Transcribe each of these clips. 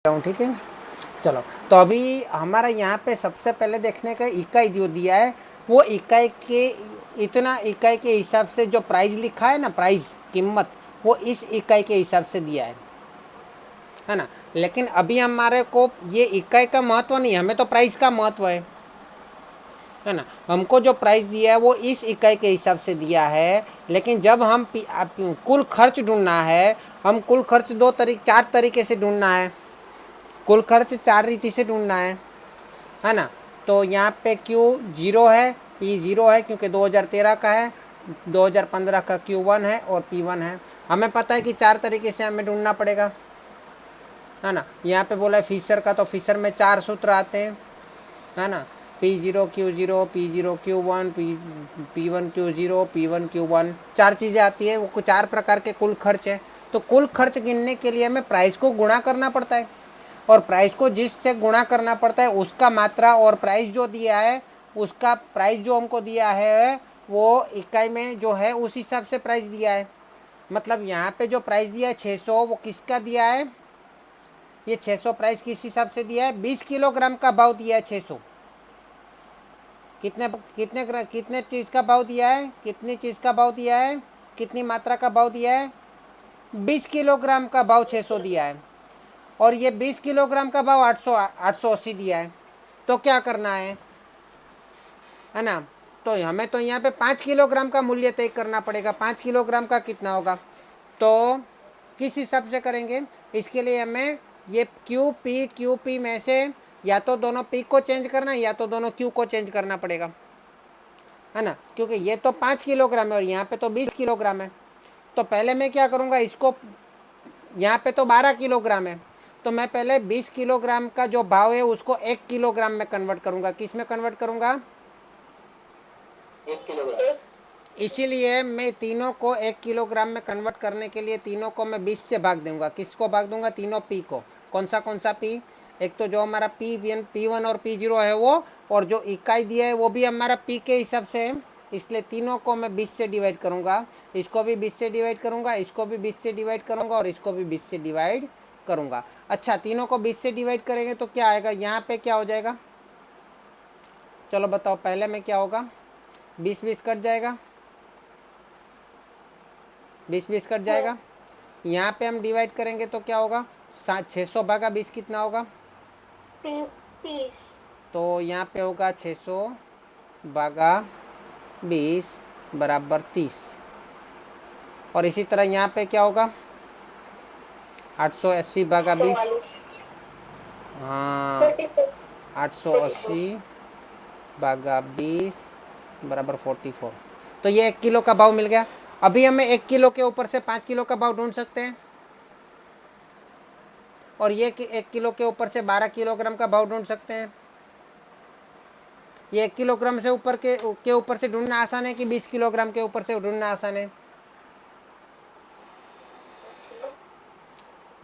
हूँ, ठीक है। चलो, तो अभी हमारा यहाँ पे सबसे पहले देखने का इकाई जो दिया है वो इकाई के इतना इकाई के हिसाब से जो प्राइस लिखा है ना, प्राइस कीमत, वो इस इकाई के हिसाब से दिया है ना। लेकिन अभी हमारे को ये इकाई का महत्व नहीं है, हमें तो प्राइस का महत्व है ना। हमको जो प्राइस दिया है वो इस इकाई के हिसाब से दिया है। लेकिन जब हम कुल खर्च ढूंढना है, हम कुल खर्च चार तरीके से ढूंढना है। कुल खर्च चार रीति से ढूंढना है ना। तो यहाँ पे Q 0 है, P 0 है क्योंकि 2013 का है, 2015 का Q1 है और P1 है। हमें पता है कि चार तरीके से हमें ढूंढना पड़ेगा, है ना। यहाँ पे बोला है फिशर का, तो फिशर में चार सूत्र आते हैं, है ना। P0 Q0, P0 Q1, P1 Q0, P1 Q1, चार चीज़ें आती है। वो चार प्रकार के कुल खर्च है। तो कुल खर्च गिनने के लिए हमें प्राइस को गुणा करना पड़ता है, और प्राइस को जिससे गुणा करना पड़ता है उसका मात्रा, और प्राइस जो दिया है उसका प्राइस जो हमको दिया है वो इकाई में जो है उस हिसाब से प्राइस दिया है। मतलब यहाँ पे जो प्राइस दिया है 600, वो किसका दिया है? ये 600 प्राइस किस हिसाब से दिया है? 20 किलोग्राम का भाव दिया है 600। कितने कितने कितने चीज़ का भाव दिया है? कितनी चीज़ का भाव दिया है? कितनी मात्रा का भाव दिया है? 20 किलोग्राम का भाव 600 दिया है, और ये 20 किलोग्राम का भाव 880 दिया है। तो क्या करना है ना। तो हमें तो यहाँ पे 5 किलोग्राम का मूल्य तय करना पड़ेगा। 5 किलोग्राम का कितना होगा, तो किस हिसाब से करेंगे? इसके लिए हमें ये क्यू पी में से या तो दोनों पी को चेंज करना या तो दोनों क्यू को चेंज करना पड़ेगा, है ना। क्योंकि ये तो 5 किलोग्राम है और यहाँ पे तो 20 किलोग्राम है। तो पहले मैं क्या करूँगा, इसको, यहाँ पे तो 12 किलोग्राम है, तो मैं पहले 20 किलोग्राम का जो भाव है उसको 1 किलोग्राम में कन्वर्ट करूँगा। किस में कन्वर्ट करूँगा? 1 किलोग्राम। इसीलिए मैं तीनों को 1 किलोग्राम में कन्वर्ट करने के लिए तीनों को मैं 20 से भाग दूंगा। किसको भाग दूंगा? तीनों पी को। कौन सा पी? एक तो जो हमारा P1 और P0 है वो, और जो इकाई दिया है वो भी हमारा पी के हिसाब से है। इसलिए तीनों को मैं 20 से डिवाइड करूँगा। इसको भी 20 से डिवाइड करूँगा, इसको भी 20 से डिवाइड करूँगा, और इसको भी 20 से डिवाइड करूँगा। अच्छा, तीनों को 20 से डिवाइड करेंगे तो क्या आएगा? यहाँ पे क्या हो जाएगा? चलो बताओ, पहले में क्या होगा? 20 कट जाएगा, 20 कट जाएगा। यहाँ पे हम डिवाइड करेंगे तो क्या होगा? 600 भागा 20 कितना होगा? 30। तो यहाँ पे होगा 600 भागा 20 बराबर 30। और इसी तरह यहाँ पे क्या होगा? 880 भागा 20, 44। हाँ, 880 भागा 20 बराबर 44। तो ये 1 किलो का भाव मिल गया। अभी हमें 1 किलो के ऊपर से 5 किलो का भाव ढूंढ सकते हैं, और ये 1 किलो के ऊपर से 12 किलोग्राम का भाव ढूंढ सकते हैं। ये 1 किलोग्राम से ऊपर के ऊपर से ढूंढना आसान है कि 20 किलोग्राम के ऊपर से ढूंढना आसान है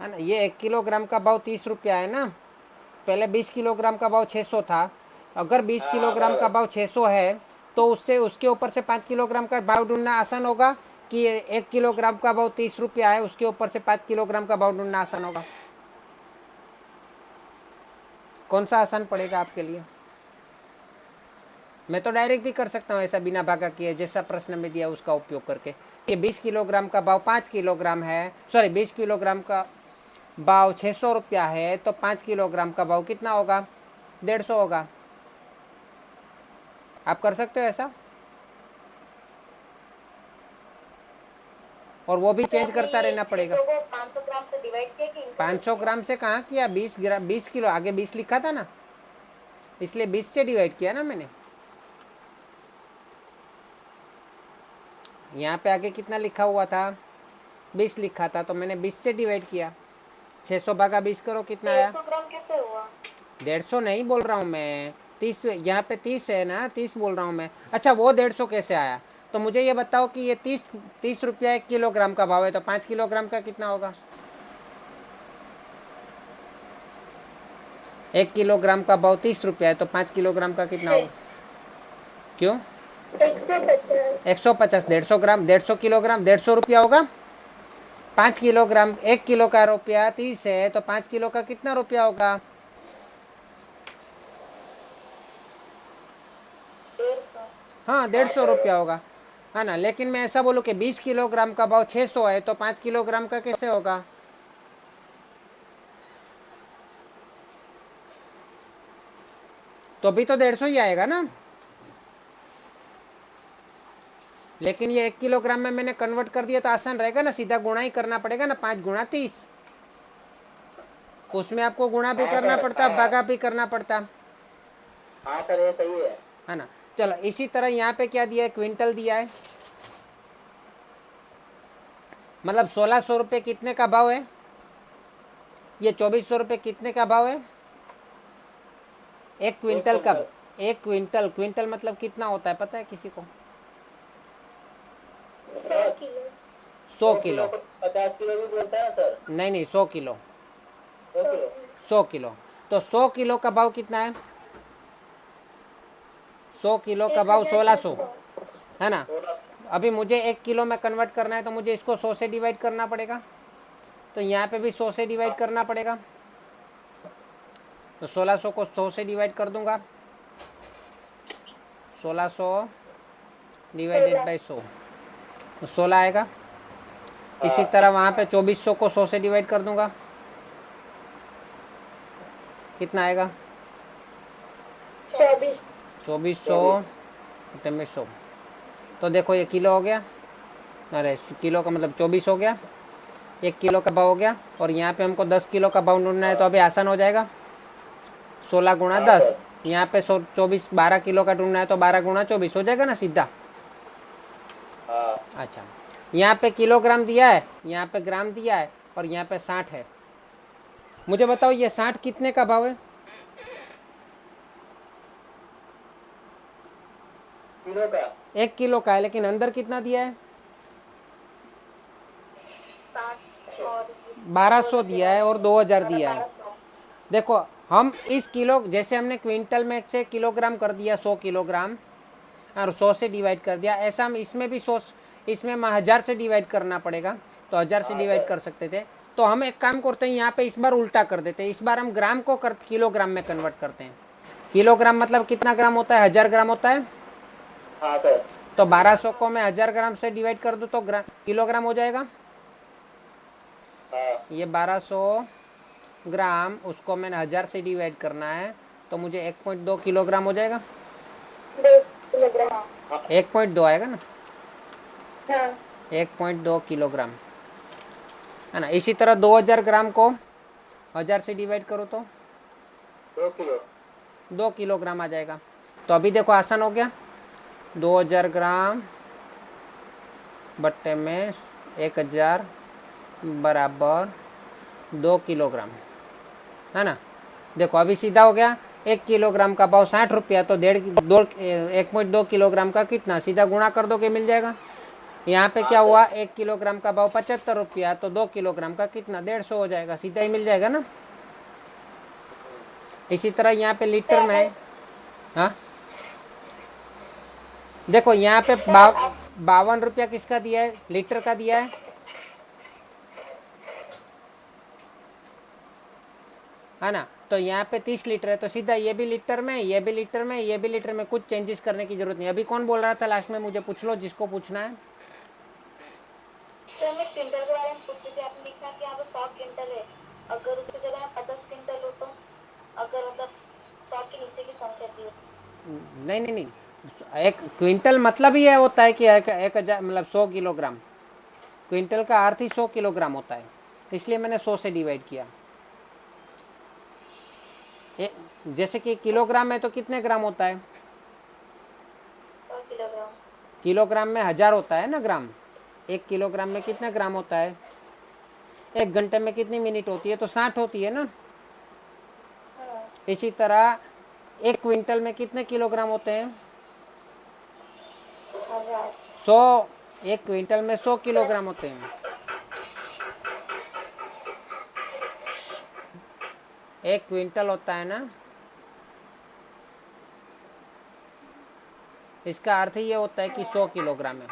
ना। ये 1 किलोग्राम का भाव 30 रुपया है ना। पहले 20 किलोग्राम का भाव 600 था। अगर 20 किलोग्राम का भाव 600 है तो उससे उसके ऊपर से 5 किलोग्राम का भाव ढूंढना आसान होगा कि 1 किलोग्राम का भाव 30 रुपया है, उसके ऊपर से 5 किलोग्राम का भाव ढूंढना आसान होगा? कौन सा आसान पड़ेगा आपके लिए? मैं तो डायरेक्ट भी कर सकता हूँ ऐसा, बिना भागा किए, जैसा प्रश्न में दिया उसका उपयोग करके। कि 20 किलोग्राम का भाव 5 किलोग्राम है, सॉरी 20 किलोग्राम का भाव 600 रुपया है, तो 5 किलोग्राम का भाव कितना होगा? 150 होगा। आप कर सकते हो ऐसा, और वो भी चेंज करता रहना पड़ेगा। 600 को 500 ग्राम से डिवाइड किया कि 500 ग्राम से कहाँ किया? 20 किलो, आगे 20 लिखा था ना, इसलिए 20 से डिवाइड किया ना मैंने। यहाँ पे आगे कितना लिखा हुआ था? 20 लिखा था, तो मैंने 20 से डिवाइड किया। 600 भागा 20 करो, कितना आया? 150 ग्राम कैसे हुआ? 150 नहीं बोल रहा हूँ मैं, 30। यहाँ पे 30 है ना, 30 बोल रहा हूँ मैं। अच्छा, वो 150 कैसे आया? तो मुझे ये बताओ कि ये 30 रुपया 1 किलोग्राम का भाव है, तो 5 किलोग्राम का कितना होगा? 1 किलोग्राम का भाव 30 रुपया है, तो 5 किलोग्राम का कितना होगा? क्यों? 150। 150। 150 ग्राम, 150 किलोग्राम, 150 रुपया होगा। 5 किलोग्राम, 1 किलो का रुपया 30 है, तो 5 किलो का कितना रुपया होगा? 150। हाँ, 150 रुपया होगा, है ना। लेकिन मैं ऐसा बोलूँ कि 20 किलोग्राम का भाव 600 है, तो 5 किलोग्राम का कैसे होगा? तो भी तो 150 ही आएगा ना। लेकिन ये 1 किलोग्राम में मैंने कन्वर्ट कर दिया तो आसान रहेगा ना, सीधा गुणा ही करना पड़ेगा ना, 5 गुणा 30। उसमें आपको गुणा भी करना पड़ता, भागा भी करना पड़ता। हाँ सर, ये सही है ना। चलो इसी तरह यहाँ पे क्या दिया है? क्विंटल दिया है, मतलब 1600 रुपये कितने का भाव है? ये 2400 रुपये कितने का भाव है? एक क्विंटल का। एक क्विंटल, क्विंटल मतलब कितना होता है पता है किसी को? 100 किलो। 100 किलो। 50 किलो भी बोलता है सर। नहीं नहीं, 100 किलो। 100 किलो। 100 किलो। तो 100 किलो का भाव कितना है? 100 किलो का भाव 1600, है ना। अभी मुझे 1 किलो में कन्वर्ट करना है, तो मुझे इसको 100 से डिवाइड करना पड़ेगा, तो यहाँ पे भी 100 से डिवाइड करना पड़ेगा। तो 1600 को 100 से डिवाइड कर दूंगा, 1600 डिवाइडेड बाई 100, तो 16 आएगा। इसी तरह वहाँ पे 2400 को 100 से डिवाइड कर दूंगा, कितना आएगा? 24। 2400 बटे में 100। तो देखो ये किलो हो गया, अरे किलो का मतलब 24 हो गया, 1 किलो का भाव हो गया। और यहाँ पे हमको 10 किलो का भाव ढूंढना है, तो अभी आसान हो जाएगा, 16 गुणा 10। यहाँ पे 24, 12 किलो का ढूंढना है, तो 12 गुणा 24 हो जाएगा ना सीधा। अच्छा, यहाँ पे किलोग्राम दिया है, यहाँ पे ग्राम दिया है, और यहाँ पे 60 है। मुझे बताओ ये 60 कितने का भाव है? किलो का। 1 किलो का है, लेकिन अंदर कितना दिया है? 60 और 1200 दिया है और 2000 दिया है। 1200। देखो हम इस किलो, जैसे हमने क्विंटल में से किलोग्राम कर दिया 100 किलोग्राम, और 100 से डिवाइड कर दिया, ऐसा हम इसमें भी 100, इसमें हम 1000 से डिवाइड करना पड़ेगा, तो 1000 से डिवाइड कर सकते थे। तो हम एक काम करते हैं, यहाँ पे इस बार उल्टा कर देते हैं, इस बार हम ग्राम को किलोग्राम में कन्वर्ट करते हैं। किलोग्राम मतलब कितना ग्राम होता है? 1000 ग्राम होता है। हाँ सर। तो 1200 को मैं 1000 ग्राम से डिवाइड कर दूँ तो किलोग्राम हो जाएगा। ये 1200 ग्राम, उसको मैंने 1000 से डिवाइड करना है, तो मुझे 1.2 किलोग्राम हो जाएगा। 2 किलोग्राम। 1.2 आएगा ना, हाँ। 1.2 किलोग्राम, है ना। इसी तरह 2000 ग्राम को 1000 से डिवाइड करो तो 2 किलो। 2 किलोग्राम आ जाएगा। तो अभी देखो आसान हो गया, 2000 ग्राम बट्टे में 1000 बराबर 2 किलोग्राम, है ना। देखो अभी सीधा हो गया, 1 किलोग्राम का भाव 60 रुपया, तो 1.2 किलोग्राम का कितना? सीधा गुणा कर दो कि मिल जाएगा। यहाँ पे क्या हुआ? 1 किलोग्राम का भाव 75 रुपया, तो 2 किलोग्राम का कितना? 150 हो जाएगा, सीधा ही मिल जाएगा ना। इसी तरह यहाँ पे लीटर में है, हाँ देखो यहाँ पे 52 रुपया किसका दिया है? लीटर का दिया है ना। तो यहाँ पे 30 लीटर है, तो सीधा ये भी लीटर में, ये भी लीटर में, ये भी लीटर में, कुछ चेंजेस करने की जरूरत नहीं। अभी कौन बोल रहा था लास्ट में? मुझे पूछ लो, जिसको पूछना है। सर मैं क्विंटल के बारे में पूछ रही थी, आपने लिखा कि यहाँ पे 100 क्विंटल है, अगर उसकी जगह में 50 क्विंटल हो तो, अगर मतलब 100 के नीचे की संख्या दी हो। नहीं नहीं नहीं, एक क्विंटल मतलब ही यह होता है कि 1000 मतलब 100 किलोग्राम। क्विंटल का अर्थ ही 100 किलोग्राम होता है, इसलिए मैंने 100 से डिवाइड किया। जैसे कि किलोग्राम में तो कितने ग्राम होता है? 100 किलोग्राम। किलोग्राम में 1000 होता है ना ग्राम। 1 किलोग्राम में कितने ग्राम होता है? 1 घंटे में कितनी मिनट होती है? तो 60 होती है ना। हाँ। इसी तरह 1 क्विंटल में कितने किलोग्राम होते हैं? 1000। 100। 1 क्विंटल में 100 किलोग्राम होते हैं। 1 क्विंटल होता है ना, इसका अर्थ ये होता है कि 100 किलोग्राम है।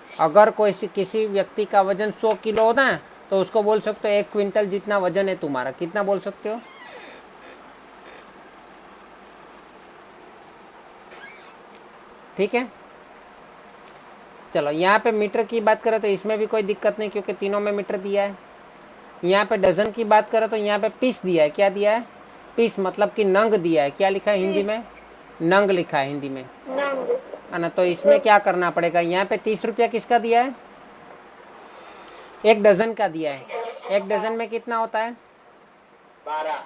अगर कोई किसी व्यक्ति का वजन 100 किलो होता है, तो उसको बोल सकते हो 1 क्विंटल जितना वजन है तुम्हारा, कितना बोल सकते हो? ठीक है, चलो यहाँ पे मीटर की बात करें तो इसमें भी कोई दिक्कत नहीं क्योंकि तीनों में मीटर दिया है। यहाँ पे डजन की बात करें तो यहाँ पे पीस दिया है। क्या दिया है? पीस, मतलब कि नंग दिया है। क्या लिखा है हिंदी में? नंग लिखा है हिंदी में, नंग है ना। तो इसमें क्या करना पड़ेगा, यहाँ पे 30 रुपया किसका दिया है? 1 डजन का दिया है। 1 डजन में कितना होता है? 12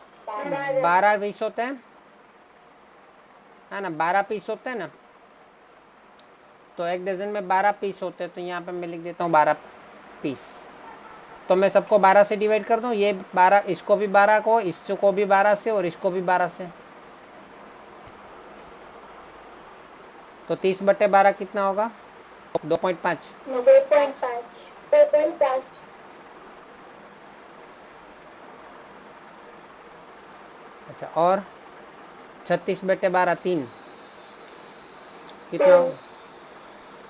12 पीस होते हैं, है ना। 12 पीस होते हैं ना, तो 1 डजन में 12 पीस होते हैं। तो यहाँ पे मैं लिख देता हूँ 12 पीस। तो मैं सबको 12 से डिवाइड कर दूँ, ये 12, इसको भी 12 को, इसको भी 12 से, और इसको भी 12 से। तो 30/12 कितना होगा? 2.5। 2.5 अच्छा, और 36/12 3 कितना होगा?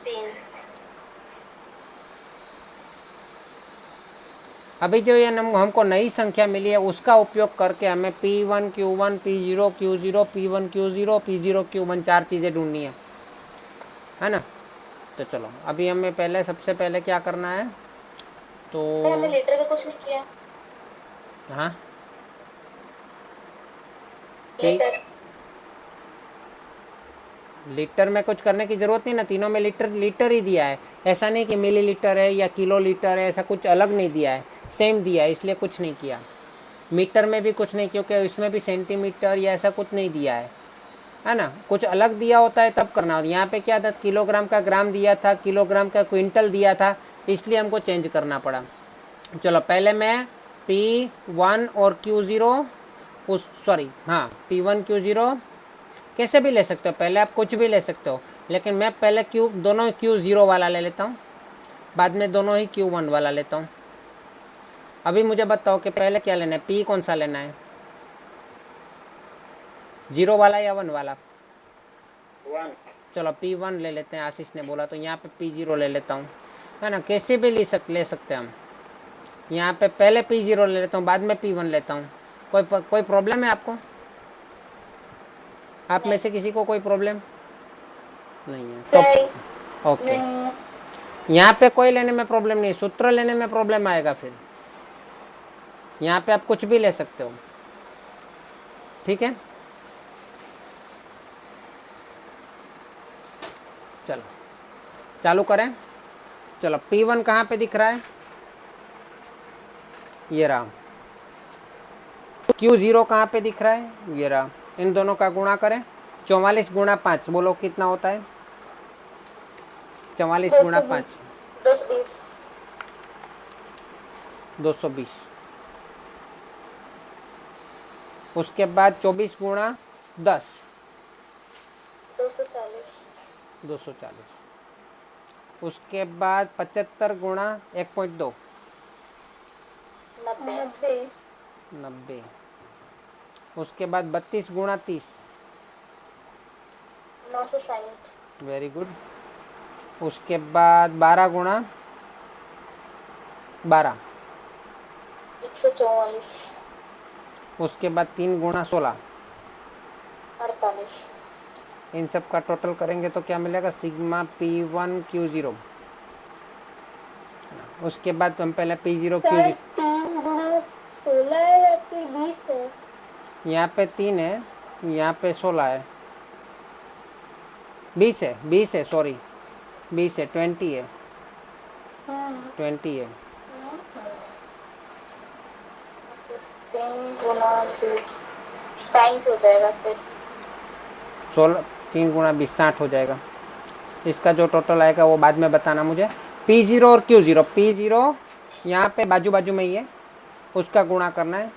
3 अभी जो ये हमको नई संख्या मिली है उसका उपयोग करके हमें P1 Q1 P0 Q0 P1 Q0 P0 Q1 4 चीज़ें ढूंढनी है ना। तो चलो अभी हमें पहले, सबसे पहले क्या करना है, तो हमने लीटर का कुछ नहीं किया। हाँ, लीटर लीटर में कुछ करने की ज़रूरत नहीं ना, तीनों में लीटर लीटर ही दिया है। ऐसा नहीं कि मिलीलीटर है या किलो लीटर है, ऐसा कुछ अलग नहीं दिया है, सेम दिया है, इसलिए कुछ नहीं किया। मीटर में भी कुछ नहीं, क्योंकि इसमें भी सेंटीमीटर या ऐसा कुछ नहीं दिया है ना। कुछ अलग दिया होता है तब करना होता है। यहाँ पे क्या था, किलोग्राम का ग्राम दिया था, किलोग्राम का क्विंटल दिया था, इसलिए हमको चेंज करना पड़ा। चलो पहले मैं P1 और Q0 हाँ P1 Q0 कैसे भी ले सकते हो, पहले आप कुछ भी ले सकते हो, लेकिन मैं पहले दोनों Q0 वाला ले लेता हूँ, बाद में दोनों ही Q1 वाला लेता हूँ। अभी मुझे बताओ कि पहले क्या लेना है, P कौन सा लेना है, 0 वाला या 1 वाला? 1 चलो P1 ले लेते हैं, आशीष ने बोला, तो यहाँ पे P0 ले लेता हूँ, है ना। कैसे भी ले सकते हैं हम। यहाँ पे पहले P0 ले लेता हूँ, बाद में P1 लेता हूँ। कोई प्रॉब्लम है आपको? आप में से किसी को कोई प्रॉब्लम नहीं है तो ओके। यहाँ पे कोई लेने में प्रॉब्लम नहीं, सूत्र लेने में प्रॉब्लम आएगा फिर। यहाँ पे आप कुछ भी ले सकते हो, ठीक है। चलो चालू करें। चलो P1 कहाँ पे दिख रहा है, ये रहा। Q0 कहाँ पे दिख रहा है, ये रहा। इन दोनों का गुणा करें, 44 गुणा 5, बोलो कितना होता है? 44 गुणा 5 220 220। उसके बाद 24 गुणा 10 240 240। उसके बाद 75 गुणा 1.2 90। उसके बाद 32 गुणा 30 960 वेरी गुड। उसके बाद 12 गुणा 12 144 उसके बाद 3 गुणा 16 48 इन सब का टोटल करेंगे तो क्या मिलेगा, सिग्मा P1 Q0। उसके बाद हम पहले P0 Q0, 3 गुना 16 है या फिर 20 है? यहाँ पे 3 है, यहाँ पे 16 है, 20 है सॉरी, 20 है, 20 है, 20 है। 3 गुना 20 60 हो जाएगा फिर। 16 3 गुणा 20 60 हो जाएगा। इसका जो टोटल आएगा वो बाद में बताना मुझे। P0 और Q0, P0 यहाँ पे बाजू बाजू में ही है, उसका गुणा करना है।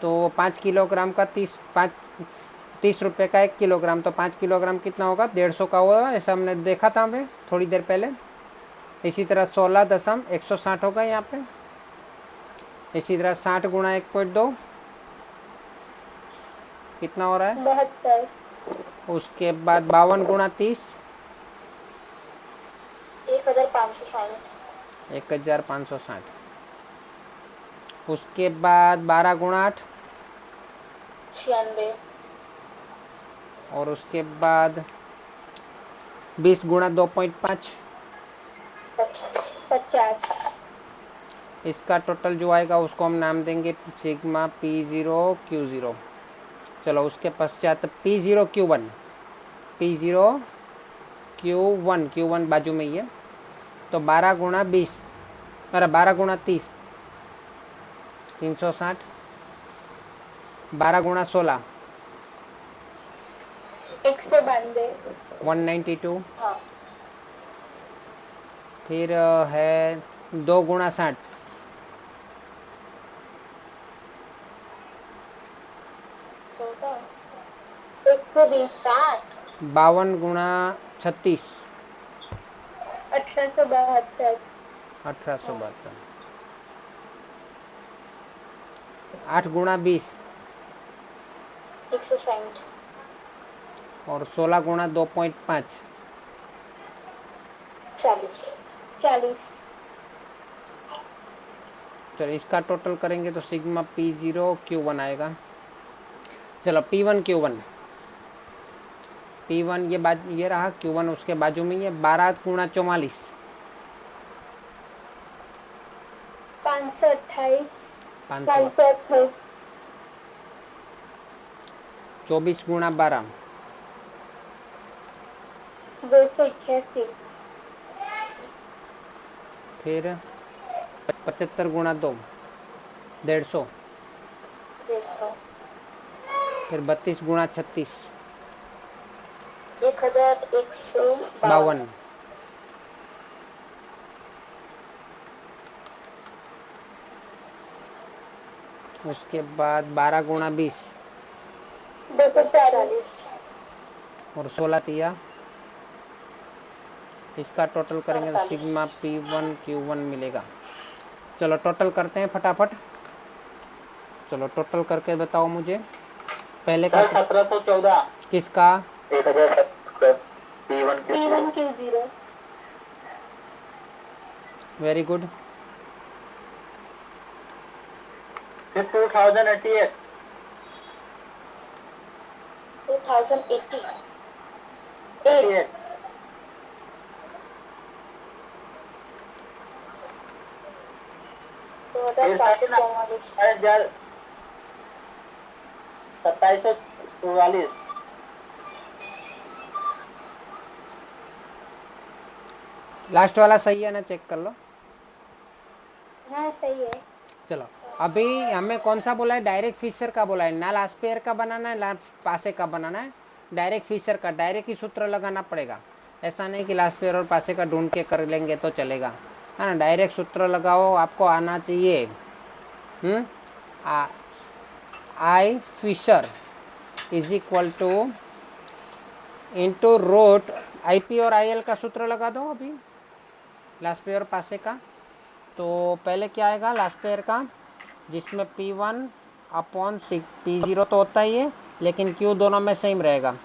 तो 5 किलोग्राम का 30 रुपये का 1 किलोग्राम, तो 5 किलोग्राम कितना होगा, 150 का होगा, ऐसा हमने देखा था हमने थोड़ी देर पहले। इसी तरह 16.160 होगा यहाँ पे। इसी तरह 60 गुणा 1.2 कितना हो रहा है, 72 उसके बाद 52 गुणा 30 1560 1560। उसके बाद 12 गुणा 8 96 और उसके बाद 20 गुणा 2.5 50 इसका टोटल जो आएगा उसको हम नाम देंगे सिग्मा P0 Q0। चलो उसके पश्चात P0 Q1 P0 Q1 बाजू में ही है तो 12 गुणा 20 अरे 12 गुणा 30 360 12 गुणा 16 192 192 हाँ फिर है 2 गुणा 60 14 120 52 गुणा 36 1872 1872 8 गुणा 20 160 और 16 गुणा 2.5 40 चलो इसका टोटल करेंगे तो सिग्मा P0 Q1 आएगा। चलो P1 Q1 P1 ये रहा Q1 उसके बाजू में ये 12 गुणा 44 528 500 528 24 गुणा 12 281 फिर 75 गुणा 2 150 150 फिर 32 गुणा 36 1152 52 उसके बाद 12 गुणा 20 240 और 16 तिया इसका टोटल करेंगे तो 48 सिग्मा P1 Q1 मिलेगा। चलो टोटल करते हैं फटाफट। चलो टोटल करके बताओ मुझे पहले का 1714 किसका 1070 P1 P1 Q0 very good 2088 2080 88 2744 2744 last वाला सही है ना चेक कर लो। हाँ सही है चलो अभी हमें कौन सा बोला है डायरेक्ट फिशर का बोला है ना लास्ट पेयर का बनाना है ना पासे का बनाना है डायरेक्ट फिशर का डायरेक्ट ही सूत्र लगाना पड़ेगा। ऐसा नहीं कि लास्ट पेयर और पासे का ढूंढ के कर लेंगे तो चलेगा है ना डायरेक्ट सूत्र लगाओ आपको आना चाहिए। I Fisher is equal to into root IP और IL का सूत्र लगा दो अभी लास्ट पेयर और पासे का। तो पहले क्या आएगा लास्ट पेयर का जिसमें P1 अपॉन P0 तो होता ही है लेकिन Q दोनों में सेम रहेगा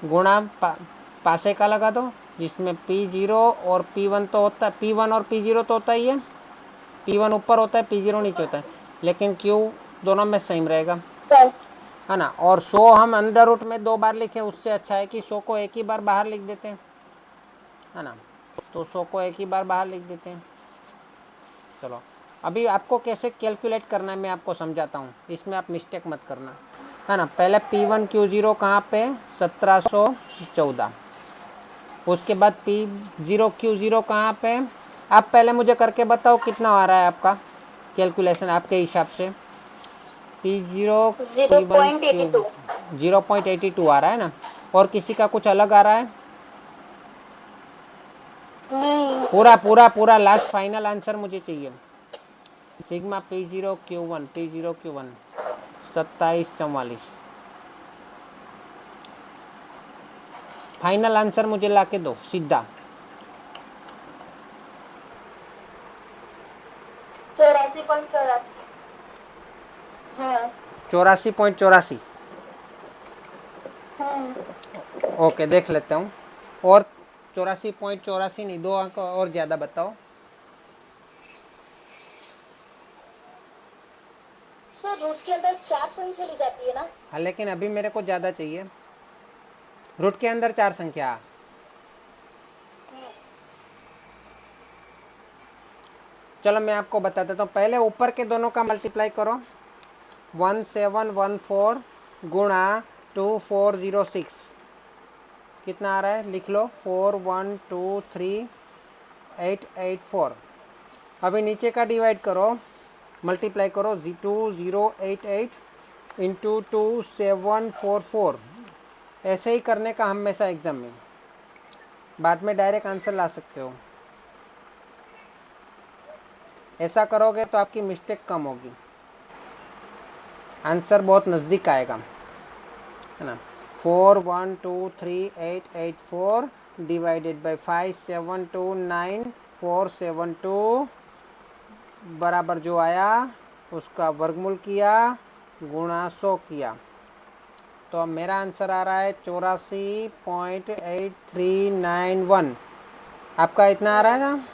गुणा पासे का लगा दो जिसमें P0 और P1 तो होता है P1 और P0 तो होता ही है P1 ऊपर होता है P0 नीचे होता है लेकिन Q दोनों में सेम रहेगा है ना। और 100 हम अंडर रूट में 2 बार लिखे उससे अच्छा है कि 100 को एक ही बार बाहर लिख देते हैं है ना। तो 100 को एक ही बार बाहर लिख देते हैं। चलो अभी आपको कैसे कैलकुलेट करना है मैं आपको समझाता हूँ इसमें आप मिस्टेक मत करना है ना। पहले P1 Q0 कहाँ पे 1714 उसके बाद P0 Q0 कहाँ पे आप पहले मुझे करके बताओ कितना आ रहा है आपका कैलकुलेशन आपके हिसाब से P0 P1 Q 0.82 0.82 आ रहा है ना। और किसी का कुछ अलग आ रहा है नहीं पूरा पूरा पूरा लास्ट फाइनल आंसर मुझे चाहिए। Sigma P0 Q1 2744 final answer मुझे ला के दो सीधा 84.84 हाँ 84.84 हाँ ओके देख लेता हूँ। और 84.84 नहीं 2 अंक और ज़्यादा बताओ रूट के अंदर 4 संख्या ली जाती है ना? हाँ, लेकिन अभी मेरे को ज़्यादा चाहिए। रूट के अंदर 4 संख्या। चलो मैं आपको बता देता हूँ। पहले ऊपर के दोनों का मल्टीप्लाई करो। 1714 गुणा 2406 कितना आ रहा है, लिख लो। 4123884। अभी नीचे का डिवाइड करो, मल्टीप्लाई करो। 2088 इंटू 2744। ऐसे ही करने का हमेशा एग्जाम में, बाद में डायरेक्ट आंसर ला सकते हो। ऐसा करोगे तो आपकी मिस्टेक कम होगी, आंसर बहुत नज़दीक आएगा, है ना। 4123884 डिवाइडेड बाई 5729,472 बराबर जो आया उसका वर्गमूल किया, गुणा 100 किया, तो अब मेरा आंसर आ रहा है 84.8391। आपका इतना आ रहा है ना?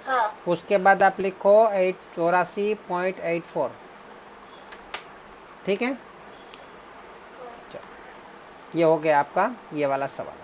हाँ। उसके बाद आप लिखो 84.84। ठीक है, ये हो गया आपका ये वाला सवाल।